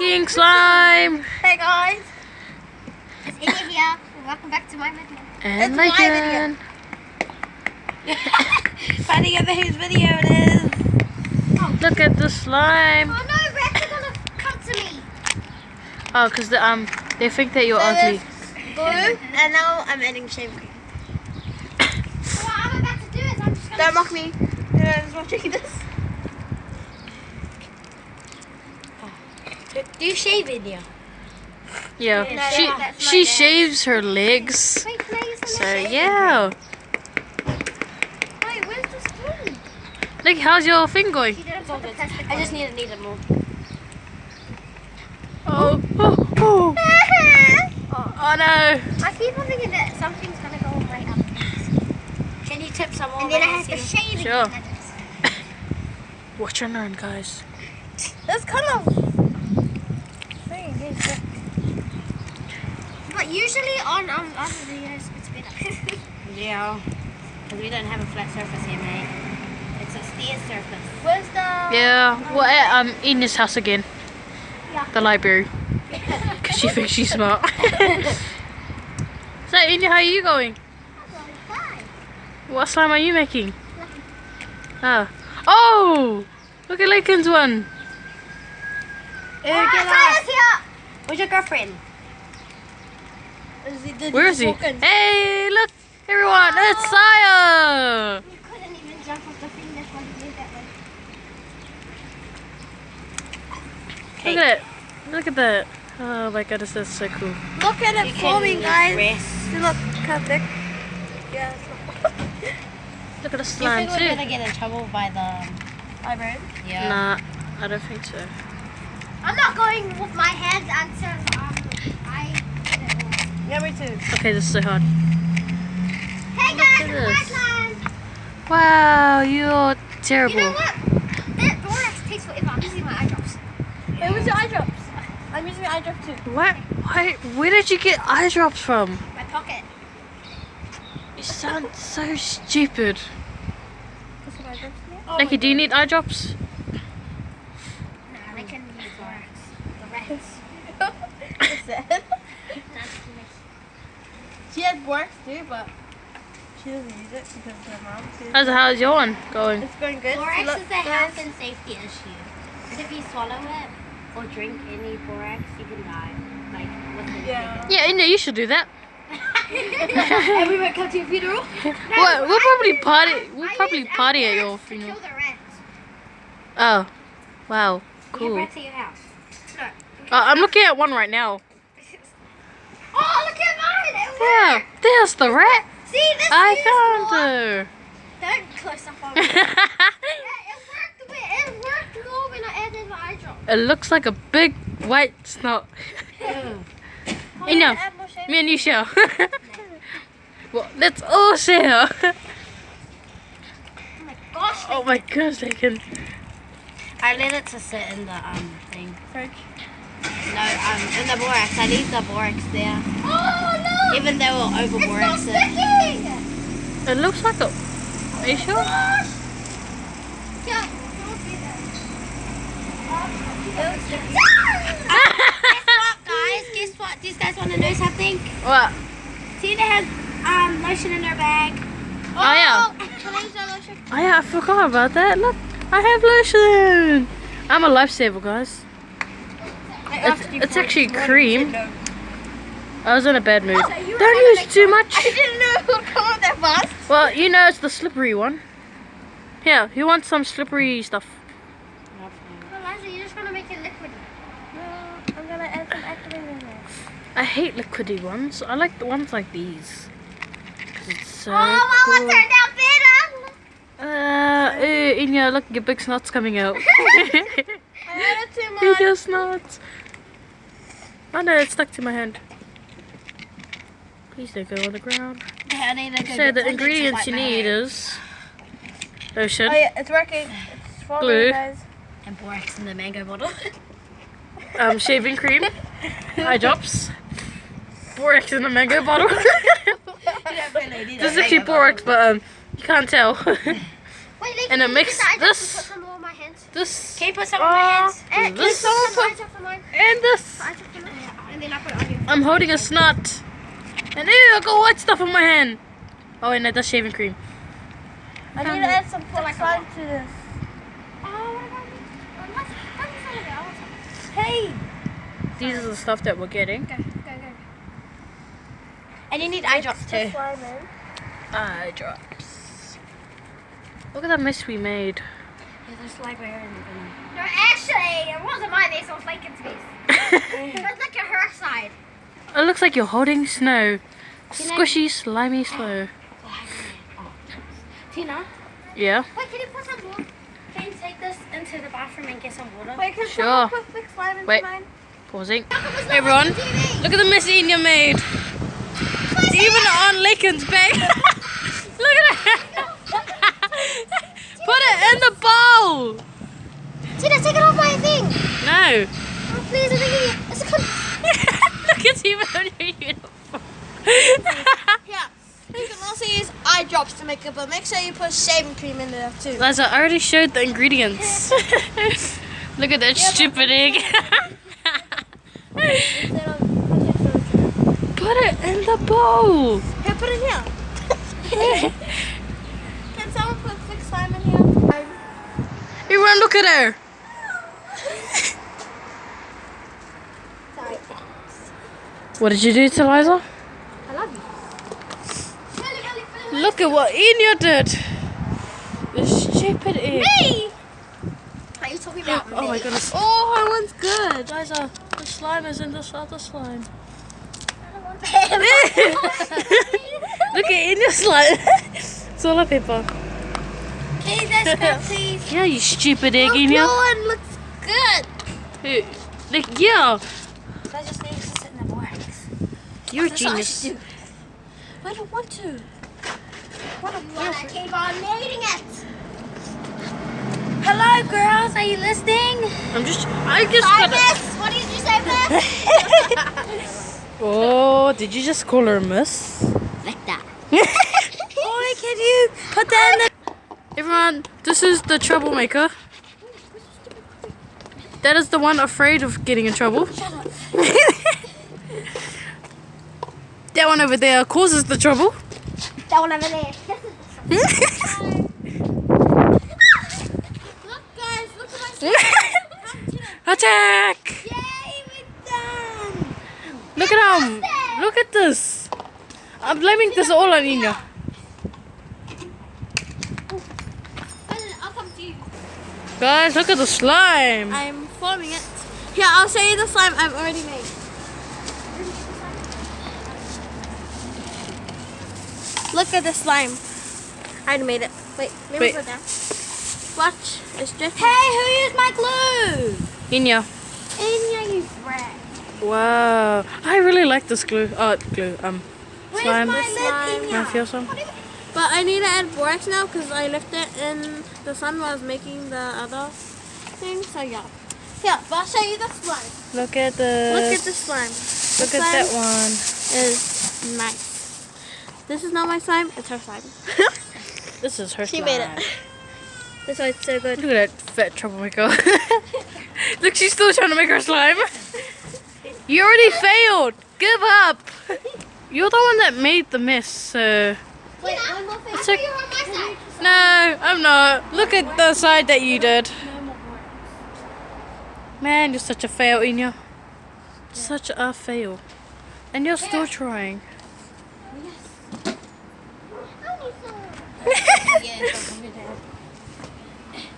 making slime. Hey guys, it's Enya here. Welcome back to my video. And Lakyn. Finding out whose video it is. Oh. Look at the slime. Oh no, rats are gonna come to me. Oh, because they think that you're ugly. Glue, and now I'm adding shaving cream. What I'm about to do is I'm just gonna... Don't mock me. I just watching this. Do you shave in here? Yeah, No, she shaves her legs. Wait, can I use some So more shaving? yeah. Wait, where's the spoon? Look, how's your thing going? I just need it more. Oh, oh, oh. Oh no. I keep on thinking that something's gonna go on my up. Can you tip some more? And then I have to shave it. Sure. Watch and learn, guys. That's kind of... But usually on other videos it's better. Yeah, because we don't have a flat surface here, mate. It's a stair surface. Where's the... Yeah, well, at Enya's house again. Yeah. The library. Because she thinks she's smart. So, Enya, how are you going? Fine. What slime are you making? Oh. Oh! Look at Lakyn's one. Tyler's here! Where's your girlfriend? Where is he? Hey, look, everyone, it's Saya! You couldn't even jump off the thing, that's why you did that way. Look at it. Look at that. Oh my goodness, that's so cool. Look at it forming, guys. Rest. Look, how thick. Yeah. Look at the Do you slime think we're too. gonna get in trouble by the Eyebrow. Yeah. Nah, I don't think so. I'm not going with my hands until I... Yeah, me too. Okay, this is so hard. Hey Look guys, at it's my this. slime. Wow, you're terrible. You know what? That borax takes forever. I'm using my eye drops. Hey, where's your eye drops? I'm using my eye drops too. What? Why? Where did you get eye drops from? My pocket. You sound so stupid. Put some eye drops here. Lakyn, do you need eye drops? Nah, they can use borax. The rats. What's that? She has borax too, but she doesn't use it because her mom says How's your one going? it's going good. Borax Look, is a health and safety issue. Because if you swallow it or drink any borax, you can die. Like, within Yeah. Yeah, Enya, you should do that. And we won't come to your funeral? We'll probably party. We'll probably party at your funeral. To kill the rats. Oh, wow, You have cool. rats at your house. No. I'm looking at one right now. Oh, look at mine! It Yeah, worked! there's the rat. See, this I is found more. her. Don't close up on me. It worked more when I added the eye drop. It looks like a big white snot. Enya, me and you share. Well, let's all share. Oh my gosh. Oh my gosh, Lakyn. I let it to sit in the thing. Fridge. No, in the borax. I leave the borax there. Oh no! Even though we'll over It's not borax it. sticking! It looks like a. Are you sure? Gosh! Yeah, don't see that. Guess what, guys? Guess what? Do you guys want to know something? What? Tina has lotion in her bag. Oh yeah. Can I use that lotion? Oh yeah, I forgot about that. Look, I have lotion. I'm a lifesaver, guys. It's actually cream. I was in a bad mood. Don't use too much. I didn't know it would come out that fast. Well, you know it's the slippery one. Here, who wants some slippery stuff? Eliza, you're just gonna make it liquid. No, I'm gonna add some activator in there. I hate liquidy ones. I like the ones like these. 'Cause it's so Mama cool. turned out better. Enya, look, your big snot's coming out. I added too much. Your snot. Oh no, it's stuck to my hand. Please don't go on the ground. I need to go So get the something to ingredients wipe you my need hands. is lotion, Oh yeah, it's working. It's forming, Glue. guys. And borax in the mango bottle. shaving cream, eye drops, borax in a mango bottle. This is actually borax, but you can't tell. Wait, Lakyn, And it can you makes get the eye drops this- and put some more on my hands? This Can you put some on my hands? And This- can someone put eye drops on mine? and I'm holding a snot. And ew, I got white stuff on my hand. Oh, and that's shaving cream. I need to add some slime to this. Hey! These are the stuff that we're getting. Go. And you need eye drops too. Slime in. Eye drops. Look at that mess we made. Yeah, there's like where in the No, actually, it wasn't my face, it was Lakyn's face. Let's look at her side. It looks like you're holding snow. Squishy, slimy snow. Tina? Yeah? Wait, can you put some water? Can you take this into the bathroom and get some water? Wait, can Sure. someone put thick slime into Wait. mine? Pausing. Hey everyone, look at the mess Enya made. It's even on Lakyn's back. Look at it. Put it in the bowl. Tina, take it off my thing. No. Oh, please, I think it's a Look, it's even on your uniform. Yeah. You can also use eye drops to make it, but make sure you put shaving cream in there too. Liza, I already showed the ingredients. Look at that stupid egg. Put it in the bowl. Here, put it here. Can someone put thick slime in here? Everyone, look at her. Sorry. What did you do to Liza? I love you. Look at what Enya did. The stupid egg. Me! Are you talking about me? Oh my goodness. Oh, that one's good. Liza, the slime is in this other slime. Look at Enya's slime. It's all a pepper. Can you guys go, please? Yeah, you stupid egg, Enya. That one looks good. Like, yeah, I just need to sit in the borax. you're a That's what I genius. should do. I don't want to. What a want to keep on needing it. Hello, girls. Are you listening? I just Hi, gotta. miss. What did you say, miss? Oh, did you just call her miss? Like that. Oh, can you put that in the... Everyone, this is the troublemaker. That is the one afraid of getting in trouble. That one over there causes the trouble. That one over there. Look, guys. Look at my slime. Attack! Yay, we're done. Look at him. Look at this. I'm blaming this all on Enya. I'll come to you. Guys, look at the slime. I'm forming it. Here, I'll show you the slime I've already made. Look at the slime. I already made it. Wait, let me Wait. put it down. Watch, it's just. Hey, who used my glue? Enya. Enya, you brat. Wow. I really like this glue. Where's Slime. my lid, Can I Enya? feel some? But I need to add borax now because I left it in the sun while I was making the other thing. So yeah. Yeah, but I'll show you the slime. Look at the. Look at the slime. Look at that one. Is nice. This is not my slime, it's her slime. This is her She slime. made it. That's why it's so good. Look at that fat troublemaker. Look, she's still trying to make her slime. You already failed. Give up. You're the one that made the mess, so... Wait, one more thing. It's okay. You're on my side. No, I'm not. Look at the side that you did. Man, you're such a fail, Enya. Such a fail. And you're still trying.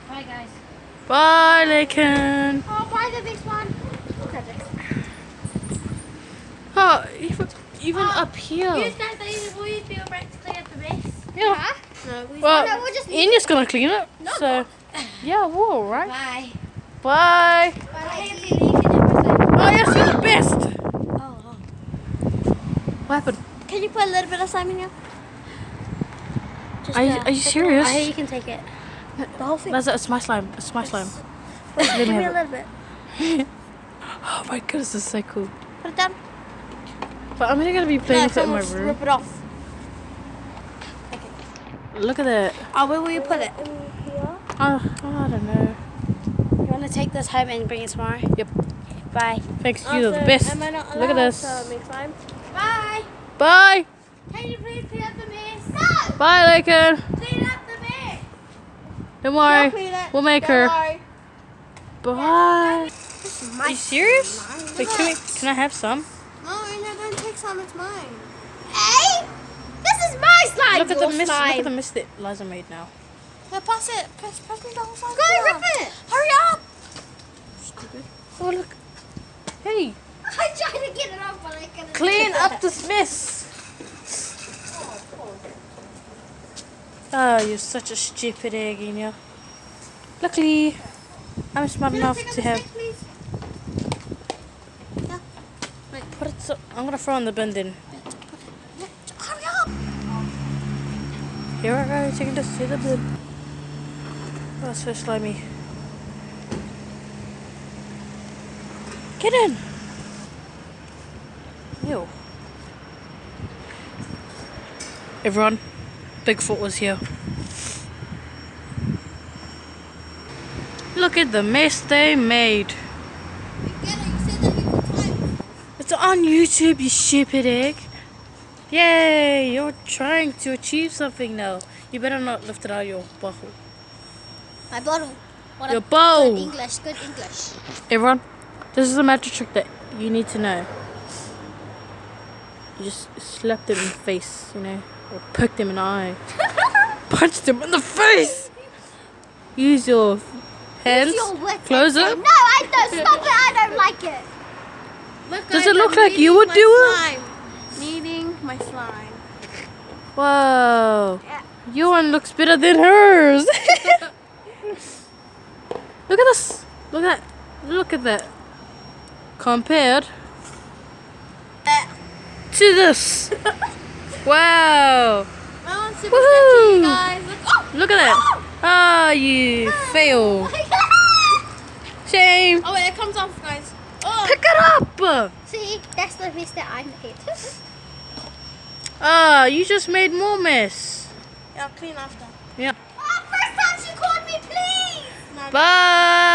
Bye, guys. Bye, Lakyn. Oh, buy the big one. Look at this. Oh, even up here. You guys, will you be alright to clean up the mess? Yeah. No, we Well, no, we'll just Enya's gonna clean it. So, yeah, we're alright. Bye. Bye. Oh, yes, you're the best. Oh. What happened? Can you put a little bit of slime in here? Just, Are you serious? You can take it. the whole thing? That's it's my slime. It's my slime. Give Let me me a have little bit. it. Oh my goodness, this is so cool. Put it down. But I'm only gonna be playing with it in my someone room. rip it off. Look at that. Oh, where will you put it? I don't know. You want to take this home and bring it tomorrow? Yep. Bye. Thanks, you're the best. Am I not Look at allowed this. to make slime? Bye. Bye. Can you please clean up the mess? No. Bye, Lakyn. Clean up the mess. Don't worry. She'll clean it. We'll make Don't her. worry. Bye. This is Are my you serious? slime. Wait, can I have some? No, Enya, don't take some. It's mine. Hey, this is my slime. Look at your the mist. slime. Look at the mist that Liza made now. Here, pass it. Pass me the whole slime. Go here. rip it. Hurry up. Oh look. Hey, I tried to get it off, but I couldn't. clean up this mess. Oh, you're such a stupid egg, Enya. Luckily, I'm smart enough to have. Put it. So, I'm gonna throw in the bin then. Hurry up. Here I go, taking this to the bin. Oh, it's so slimy. Get in. Ew. Everyone, Bigfoot was here. Look at the mess they made. It's on YouTube, you stupid egg. Yay, you're trying to achieve something now. You better not lift it out of your bottle. My bottle. What Your a bowl. Good English. Good English. Everyone, this is a magic trick that you need to know. You just slap them in the face, you know, or poke them in the eye. Punch them in the face. Use your hands. Use your wits. Close No, it. I don't. Stop it. I don't like it. Look, Does guys, it look I'm like you kneading would my do it? slime. Kneading my slime. Whoa. Yeah. Your one looks better than hers. Look at this. Look at that. Look at that. Compared to this. Wow. My one's super Woohoo. sketchy, guys. Look. Oh. Look at that. Ah, you fail. Shame. Oh wait, it comes off, guys. Oh. Pick it up. See, that's the mess that I made. Ah, you just made more mess. Yeah, I'll clean after. Yeah. Oh, first time she called me, please. No, Bye.